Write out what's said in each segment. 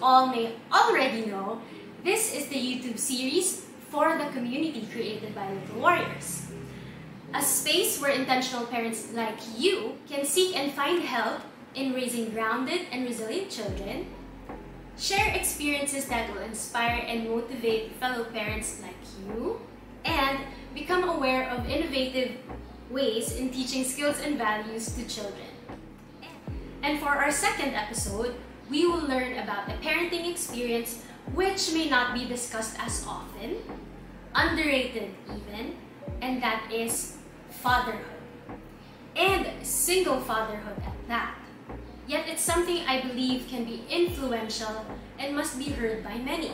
all may already know, this is the YouTube series for the community created by Little Warriors. A space where intentional parents like you can seek and find help in raising grounded and resilient children, share experiences that will inspire and motivate fellow parents like you, and become aware of innovative ways in teaching skills and values to children. And for our second episode, we will learn about a parenting experience which may not be discussed as often, underrated even, and that is fatherhood. And single fatherhood at that. Yet it's something I believe can be influential and must be heard by many.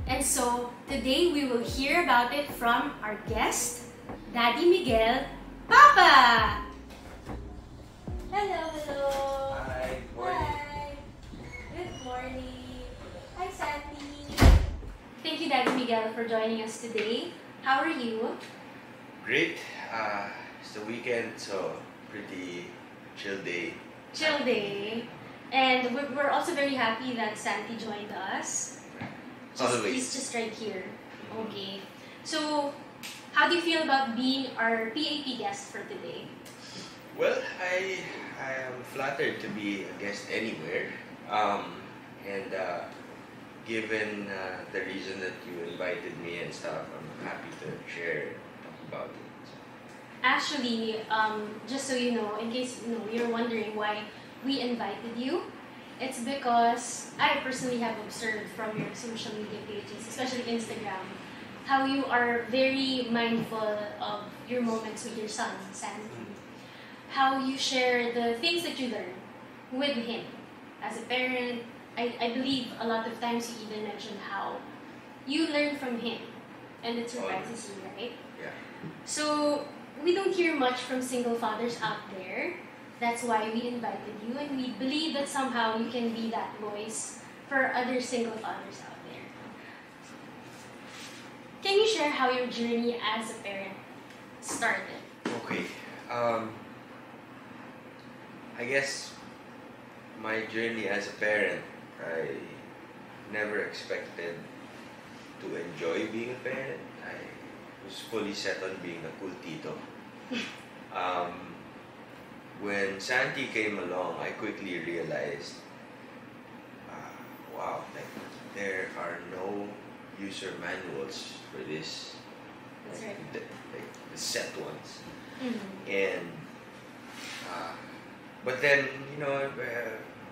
And so today we will hear about it from our guest, Daddy Miguel Papa! Hello, hello! Hi, good morning. Hi! Good morning! Hi, Sandy! Thank you, Daddy Miguel, for joining us today. How are you? Great. It's the weekend, so pretty chill day. Chill day. And we're also very happy that Santi joined us. He's just right here. Okay. So, how do you feel about being our PAP guest for today? Well, I am flattered to be a guest anywhere. And given the reason that you invited me and stuff, I'm happy to share talk about it. Actually, just so you know, in case you're wondering why we invited you, it's because I personally have observed from your social media pages, especially Instagram, how you are very mindful of your moments with your son, Sandy. How you share the things that you learn with him as a parent. I believe a lot of times you even mention how you learn from him, and it surprises you, right? Yeah. So, we don't hear much from single fathers out there. That's why we invited you, and we believe that somehow you can be that voice for other single fathers out there. Can you share how your journey as a parent started? Okay. I guess my journey as a parent, I never expected to enjoy being a parent. I was fully set on being a cool tito. When Santi came along, I quickly realized, wow, like there are no user manuals for this. That's right. The set ones. Mm-hmm. And but then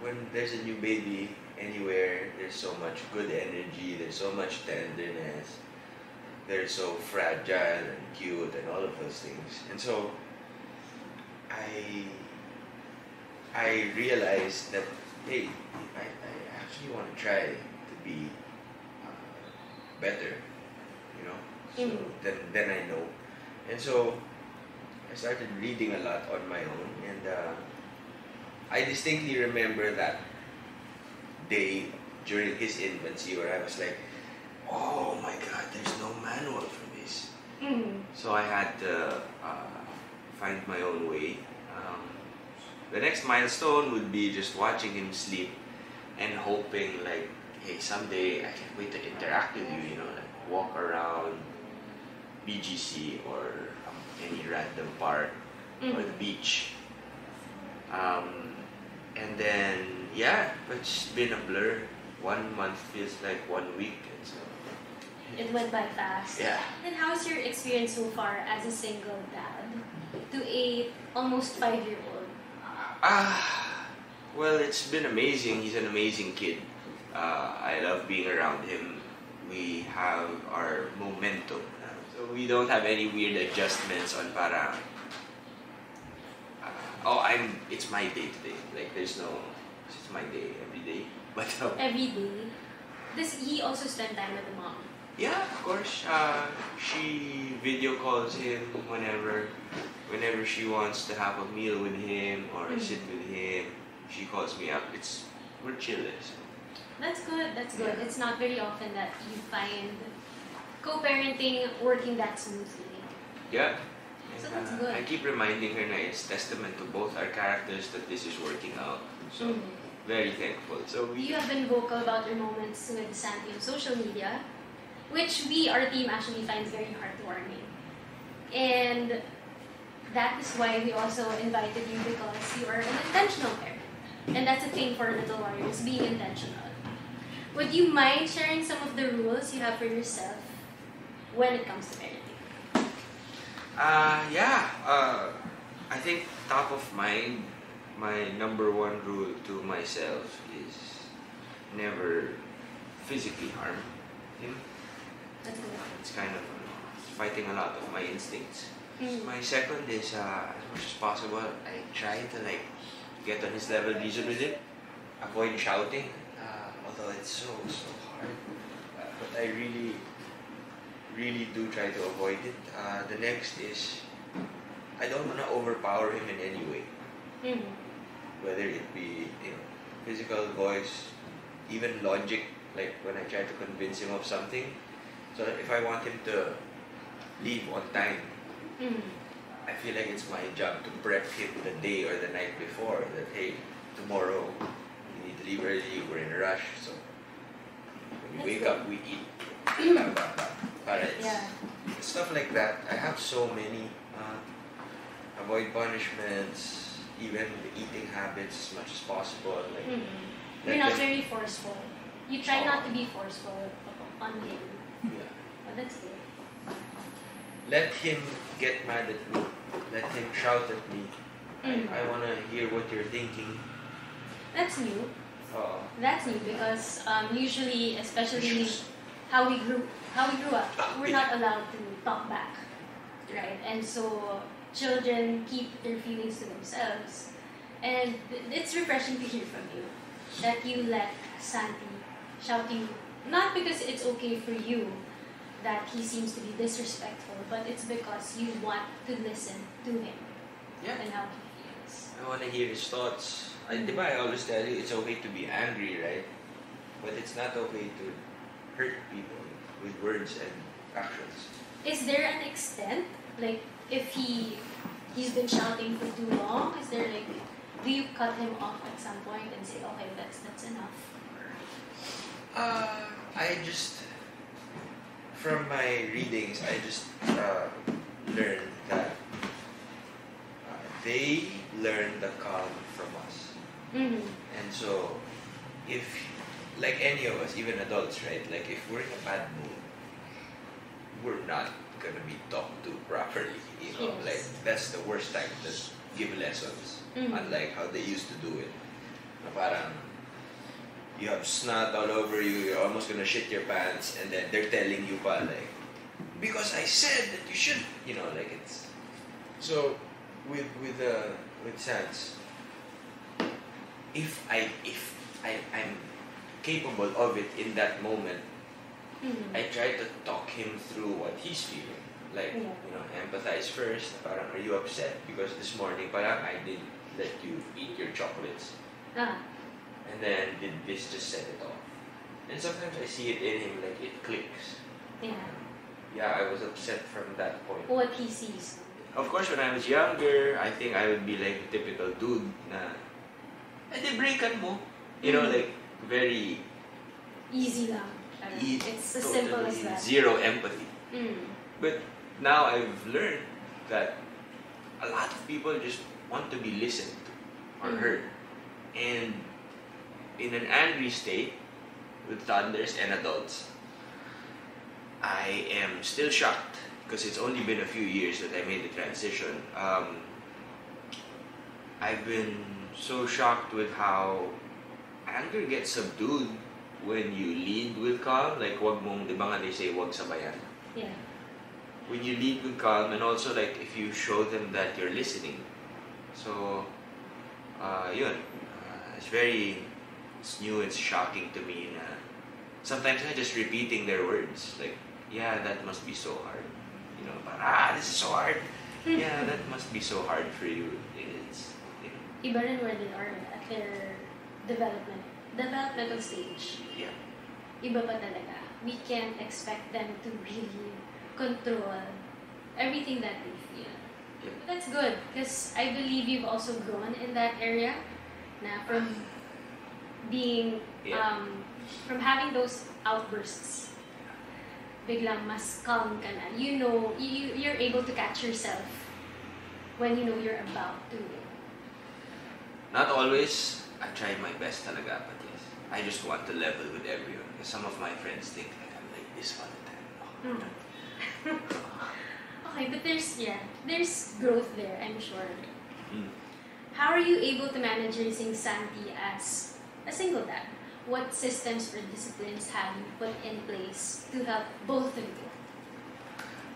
when there's a new baby anywhere, there's so much good energy, there's so much tenderness, they're so fragile and cute and all of those things. And so I realized that, hey, I actually want to try to be better, So then I know. And so I started reading a lot on my own, and I distinctly remember that day during his infancy where I was like, oh my God, there's no manual for this. Mm-hmm. So I had to find my own way. The next milestone would be just watching him sleep and hoping like, hey, someday I can't wait to interact with you, like walk around BGC or any random park or the beach. And then, yeah, it's been a blur. 1 month feels like 1 week. And so It went by fast. Yeah. And how's your experience so far as a single dad to a almost 5-year-old? Well, it's been amazing. He's an amazing kid. I love being around him. We have our momentum. So we don't have any weird adjustments on para, it's my day today. Like there's no, it's my day every day. But Every day. Does he also spend time with the mom? yeah, of course. She video calls him whenever she wants to have a meal with him or sit with him. She calls me up. We're chillers. That's good. That's good. Yeah. It's not very often that you find co-parenting working that smoothly. Yeah. So And, that's good. I keep reminding her that it's testament to both our characters that this is working out. So very thankful. So You have been vocal about your moments with Santi on social media, which our team actually finds very heartwarming. And that is why we also invited you, because you are an intentional parent. And that's a thing for Little Warriors, being intentional. Would you mind sharing some of the rules you have for yourself when it comes to parenting? I think top of mind, my number one rule to myself is never physically harm him. That's good. It's kind of fighting a lot of my instincts. Mm. My second is as much as possible, I try to get on his level, reason with it, avoid shouting. Although it's so hard, but I really do try to avoid it. The next is I don't want to overpower him in any way, whether it be physical, voice, even logic. Like when I try to convince him of something. So if I want him to leave on time, I feel like it's my job to prep him the day or the night before that, hey, tomorrow you need to leave early, we're in a rush. So when we wake up, we eat. Stuff like that. I have so many. Avoid punishments, even the eating habits as much as possible. You're not very forceful. You try not to be forceful on him. Yeah. But that's good. Let him get mad at me. Let him shout at me. I want to hear what you're thinking. That's new. That's new because usually, especially how we grew up, we're not allowed to talk back, right? And so children keep their feelings to themselves, and it's refreshing to hear from you that you let Santi shout you, not because it's okay for you that he seems to be disrespectful, but it's because you want to listen to him and how he feels. I want to hear his thoughts. I always tell you it's okay to be angry, right? But it's not okay to hurt people with words and actions. Is there an extent, like if he's been shouting for too long, is there do you cut him off at some point and say, okay, that's enough? I just, from my readings, I just learned that they learn the calm from us. And so, if, like any of us, even adults, right? Like if we're in a bad mood, we're not gonna be talked to properly. Yes. Like that's the worst time to give lessons. Unlike how they used to do it. Na parang you have snot all over you, you're almost gonna shit your pants, and then they're telling you pa because I said that you should, it's so with Sans, if I'm capable of it in that moment, I try to talk him through what he's feeling. Empathize first. Parang, are you upset because this morning parang I didn't let you eat your chocolates? And then did this just set it off? And sometimes I see it in him, like it clicks. Yeah, I was upset from that point. What he sees. Of course, when I was younger, I think I would be like a typical dude na, breakan mo. Like very easy lang. It's as simple as that. Zero empathy. But now I've learned that a lot of people just want to be listened to or heard. And in an angry state with toddlers and adults, I am still shocked because it's only been a few years that I made the transition. I've been so shocked with how anger gets subdued when you lead with calm. Like, wag mong, di ba nga they say, wag sabayan. Yeah. When you lead with calm, and also like if you show them that you're listening. So, it's new, it's shocking to me. Sometimes I'm just repeating their words. Like, yeah, that must be so hard. This is so hard. Yeah, that must be so hard for you. It's, Iba rin where they are at their developmental stage. Yeah. Iba pa talaga. We can't expect them to really control everything that they feel. Yeah. That's good because I believe you've also grown in that area. Na from being, Yeah. from having those outbursts, biglang mas calm ka na. You know, you're able to catch yourself when you know you're about to. Not always. I tried my best talaga, but yes. I just want to level with everyone. Because some of my friends think like I'm like this all the time. Oh. Okay, but there's growth there, I'm sure. Mm. How are you able to manage raising Santi as a single dad? What systems or disciplines have you put in place to help both of you?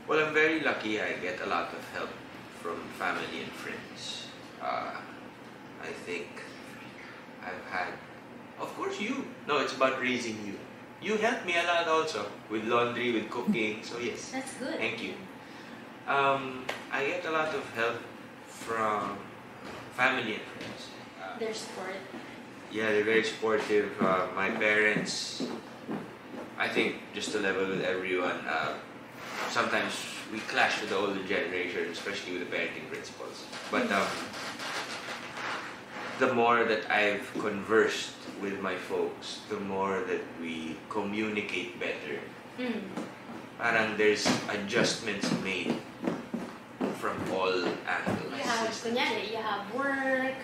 Well, I'm very lucky. I get a lot of help from family and friends. I think I've had, of course, you. No, it's about raising you. You helped me a lot also with laundry, with cooking. So yes, That's good. thank you. I get a lot of help from family and friends. Their support. Yeah, they're very supportive. My parents, I think, just to level with everyone, sometimes we clash with the older generation, especially with the parenting principles. But the more that I've conversed with my folks, the more that we communicate better. Parang there's adjustments made from all angles. You have work.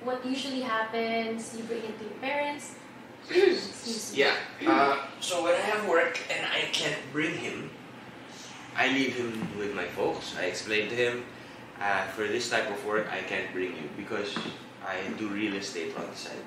What usually happens, you bring it to your parents. Excuse me. Yeah. So when I have work and I can't bring him, I leave him with my folks. I explain to him, for this type of work, I can't bring you because I do real estate on the side.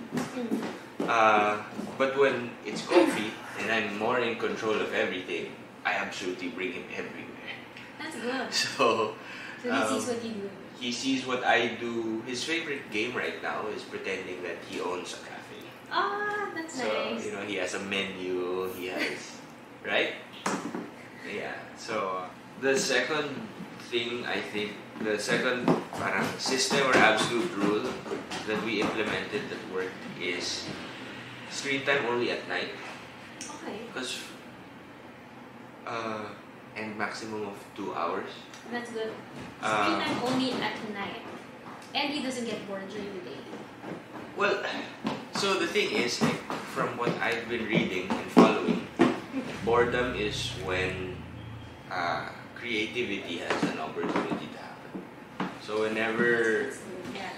But when it's coffee and I'm more in control of everything, I absolutely bring him everywhere. That's good. So So he sees what you do. he sees what I do. His favorite game right now is pretending that he owns a cafe. Ah, that's So, nice. you know, he has a menu, he has, right? Yeah. So, the second thing, I think, the second parang system or absolute rule that we implemented that worked is screen time only at night. Okay. Because, and maximum of 2 hours. That's good. Screen time only at night. And he doesn't get bored during the day. Well, so the thing is, like, from what I've been reading and following, boredom is when creativity has an opportunity to happen. So whenever Yeah.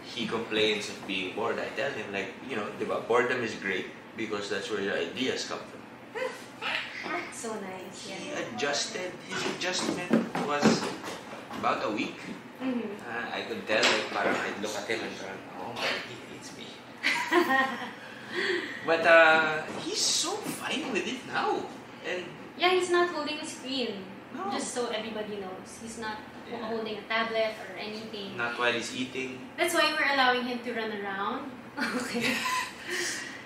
he complains of being bored, I tell him, like, you know, diba, boredom is great because that's where your ideas come from. So nice. He Yeah. adjusted, his adjustment was about a week. I could tell, like, parang I'd look at him and parang, oh my, he hates me. But he's so fine with it now. And Yeah, he's not holding a screen. No. Just so everybody knows. He's not holding a tablet or anything. not while he's eating. That's why we're allowing him to run around. Okay.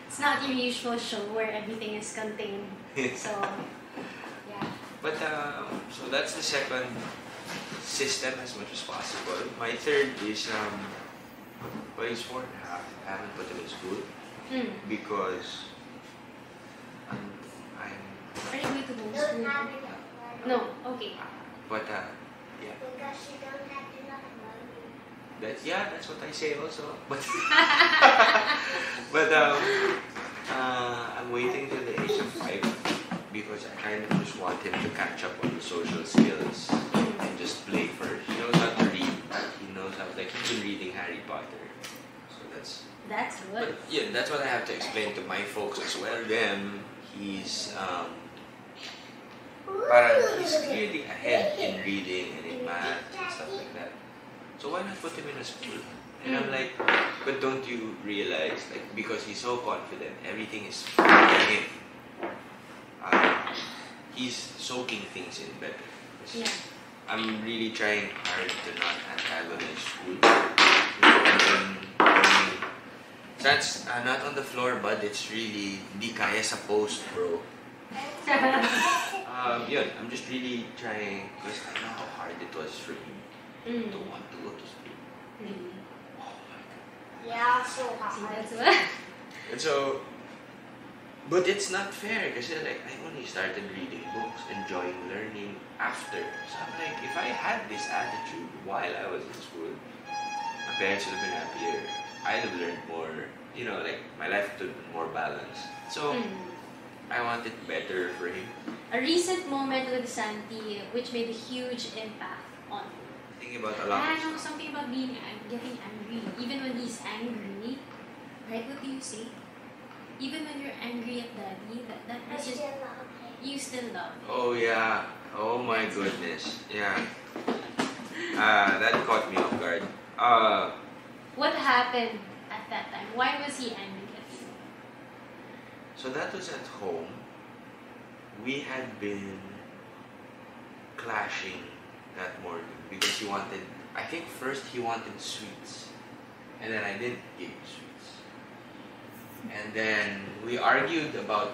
It's not your usual show where everything is contained. So, yeah. But so that's the second system as much as possible. My third is well, he's 4.5. I haven't put him in school because I'm Are you going to homeschool? No. Okay. but yeah. Because you don't have enough money. That's what I say also. But but I'm waiting till the age of 5 because I kind of just want him to catch up on the social skills and just play first. He knows how to read. He knows how, like, he's been reading Harry Potter. So that's good. But yeah, that's what I have to explain to my folks as well. Then he's he's clearly ahead in reading and in math and stuff like that. So why not put him in a school? And I'm like, but don't you realize, like, because he's so confident, everything is for him. He's soaking things in better. Yeah. I'm really trying hard to not antagonize school. That's not on the floor, but it's really di kaya sa post, bro. Yun, I'm just really trying because I know how hard it was for him to want to go to school. Oh my God. Yeah, so See, hard. that's what. And so, but it's not fair kasi, like, I only started reading books, enjoying learning after. So I'm like, if I had this attitude while I was in school, my parents would have been happier. I'd have learned more, like my life would have been more balanced. So I want it better for him. A recent moment with Santi which made a huge impact on you. Thinking about a lot I of know stuff. something about getting angry. Even when he's angry, right? What do you say? Even when you're angry at daddy, that I message still love him. you still love. Oh yeah. Oh my goodness. Yeah. That caught me off guard. What happened at that time? Why was he angry at you? So that was at home. We had been clashing that morning because he wanted, I think first he wanted sweets. And then I didn't give him sweets. And then we argued about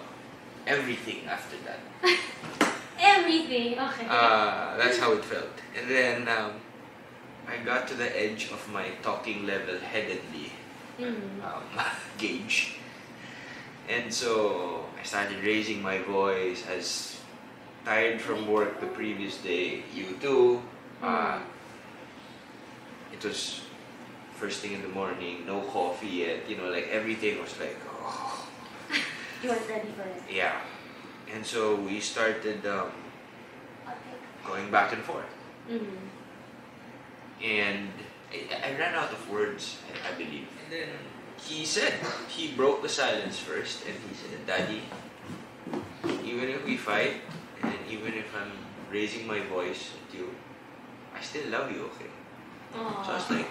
everything after that. Everything, okay. That's how it felt. And then I got to the edge of my talking level-headedly gauge. And so I started raising my voice. I was tired from work the previous day. You too. It was first thing in the morning, no coffee yet. Like everything was like, oh. You weren't ready for it. Yeah. And so we started going back and forth. And I ran out of words, I believe. And then he broke the silence first, and he said, Daddy, even if we fight, and even if I'm raising my voice at you, I still love you, okay? Aww. So I was like,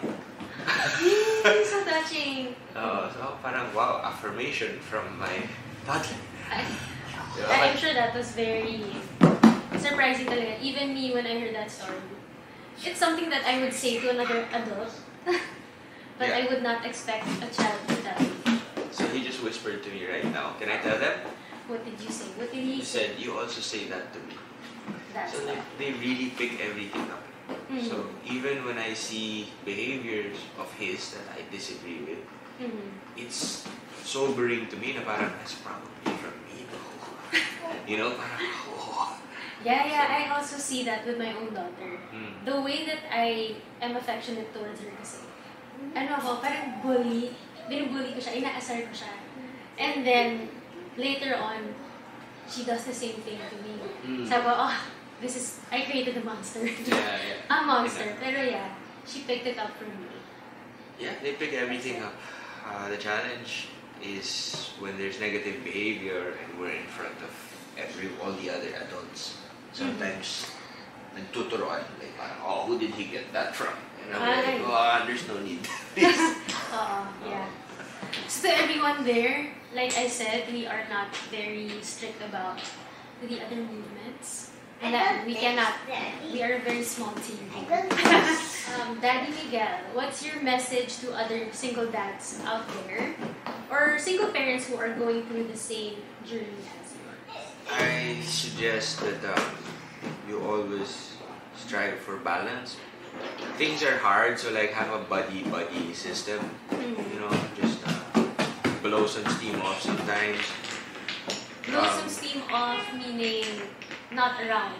so touching. so parang wow, affirmation from my toddler. I'm sure that was very surprising talaga. Even me, when I heard that story, it's something that I would say to another adult, but Yeah. I would not expect a child to tell me. So he just whispered to me right now. Can I tell them? What did you say? What did he He say? said, you also say that to me. That's So why. they really pick everything up. So even when I see behaviors of his that I disagree with, it's sobering to me na parang that's probably from me. Parang, oh. Yeah, I also see that with my own daughter. The way that I am affectionate towards her kasi, parang binubully ko siya, inaasar ko siya. And then, later on, she does the same thing to me. Sabi ko, I created a monster. Yeah. A monster. Pero yeah, she picked it up from me. Yeah, they pick everything up. The challenge is when there's negative behavior and we're in front of all the other adults. Sometimes, nagtuturoan. Like, who did he get that from? And I'm like, there's no need. Yeah. So to everyone there, like I said, we are not very strict about the other movements. And that we are a very small team. Daddy Miguel, what's your message to other single dads out there? Or single parents who are going through the same journey as you are? I suggest that you always strive for balance. Things are hard, so like have a buddy system. Just blow some steam off sometimes. Blow some steam off, meaning not around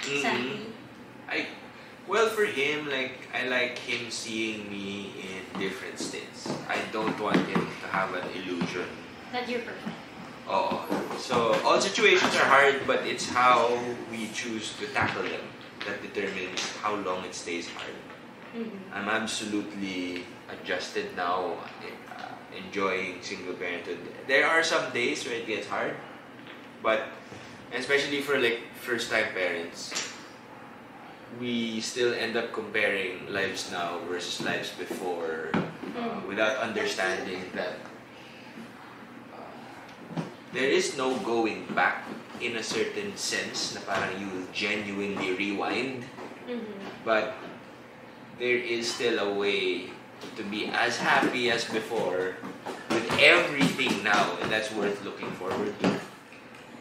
Sandy. Well, for him, I like him seeing me in different states. I don't want him to have an illusion That you're perfect. So all situations are hard, but it's how we choose to tackle them that determines how long it stays hard. I'm absolutely adjusted now, enjoying single parenthood. There are some days where it gets hard, but especially for first-time parents, we still end up comparing lives now versus lives before without understanding that there is no going back in a certain sense na parang you genuinely rewind, but there is still a way to be as happy as before with everything now, and that's worth looking forward to.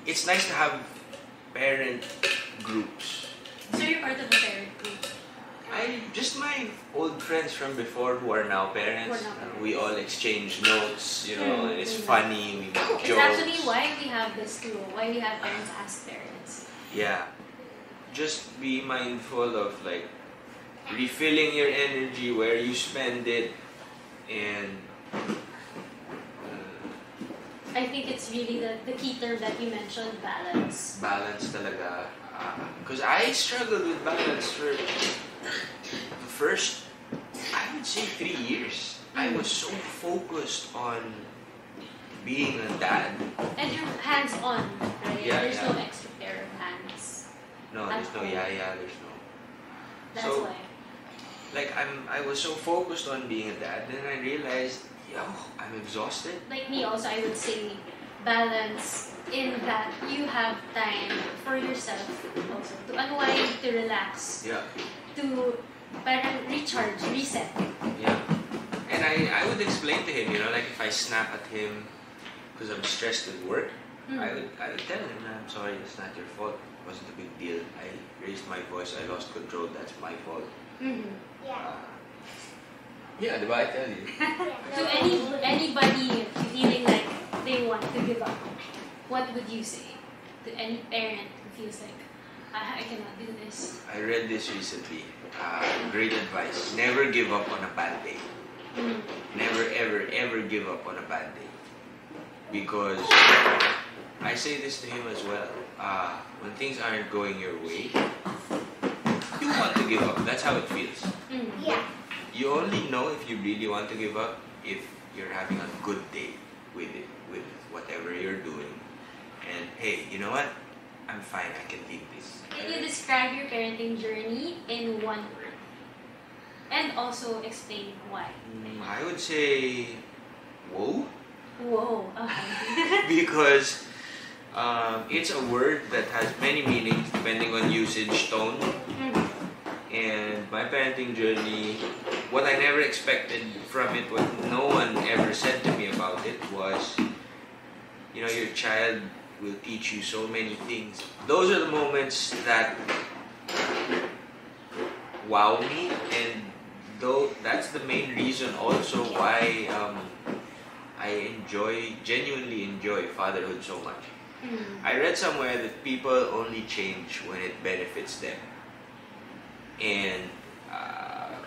It's nice to have parent groups. So you're part of a parent group? Just my old friends from before who are now parents. We all exchange notes, and it's funny, we make jokes. It's actually why we have this too, why we have parents ask parents. Yeah. Just be mindful of refilling your energy where you spend it, And I think it's really the key term that you mentioned, balance. balance talaga. Because I struggled with balance for the first, I would say, 3 years. I was so focused on being a dad. And you're hands-on, right? Yeah, There's yeah. no extra pair of hands. No, there's no yaya, there's no. That's So, why. like, I was so focused on being a dad, then I realized, yo, I'm exhausted. Like me also, I would say balance in that you have time for yourself also to unwind, to relax, Yeah, to parang recharge, reset. yeah. And I would explain to him, like if I snap at him because I'm stressed with work, I would tell him, I'm sorry, it's not your fault. It wasn't a big deal. I raised my voice, I lost control, that's my fault. Yeah. Yeah, diba? I tell you. To anybody feeling like they want to give up, what would you say to any parent who feels like I cannot do this? I read this recently. Great advice. Never give up on a bad day. Never, ever, ever give up on a bad day. Because I say this to him as well. When things aren't going your way, you want to give up. That's how it feels. Yeah. You only know if you really want to give up if you're having a good day with it, with whatever you're doing. And hey, you know what? I'm fine. I can leave this. Can you describe your parenting journey in one word? And also explain why. I would say, whoa. Whoa. Okay. Because it's a word that has many meanings depending on usage, tone. And my parenting journey, what I never expected from it, what no one ever said to me about it was, your child will teach you so many things. Those are the moments that wow me, and that's the main reason also why I genuinely enjoy fatherhood so much. I read somewhere that people only change when it benefits them. And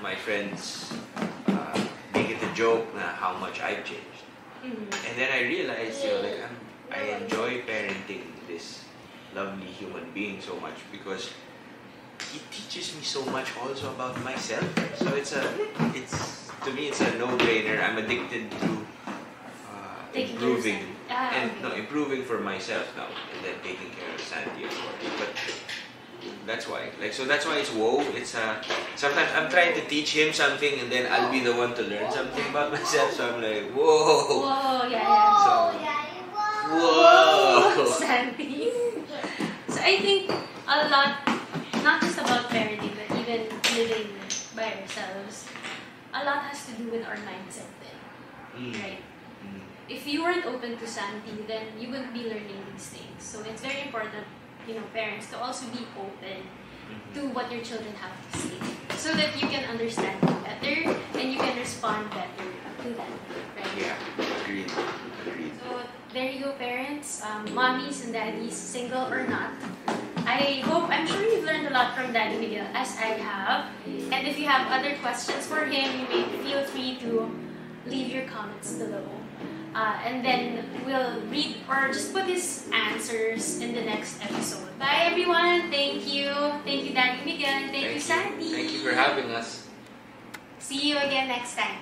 my friends make it a joke how much I've changed. And then I realized, I enjoy parenting this lovely human being so much because it teaches me so much also about myself. So to me it's a no-brainer. I'm addicted to Taking improving care of and improving for myself now, and then taking care of Santi, of course. But that's why, that's why it's whoa. It's sometimes I'm trying to teach him something, and then I'll be the one to learn something about myself. So I'm like, whoa. Whoa, yeah. So, Whoa, whoa. Santi. So I think a lot, not just about parenting, but even living by ourselves, a lot has to do with our mindset then, right? If you weren't open to Santi, then you wouldn't be learning these things. So it's very important, parents, to also be open to what your children have to say, so that you can understand them better and you can respond better to them, right? Yeah, agreed. So there you go, parents, mommies and daddies, single or not. I'm sure you've learned a lot from Daddy Miguel, as I have. And if you have other questions for him, you may feel free to leave your comments below. And then we'll read or just put his answers in the next episode. Bye everyone. Thank you. Thank you, Daddy Miguel. Thank you, Sandy. Thank you for having us. See you again next time.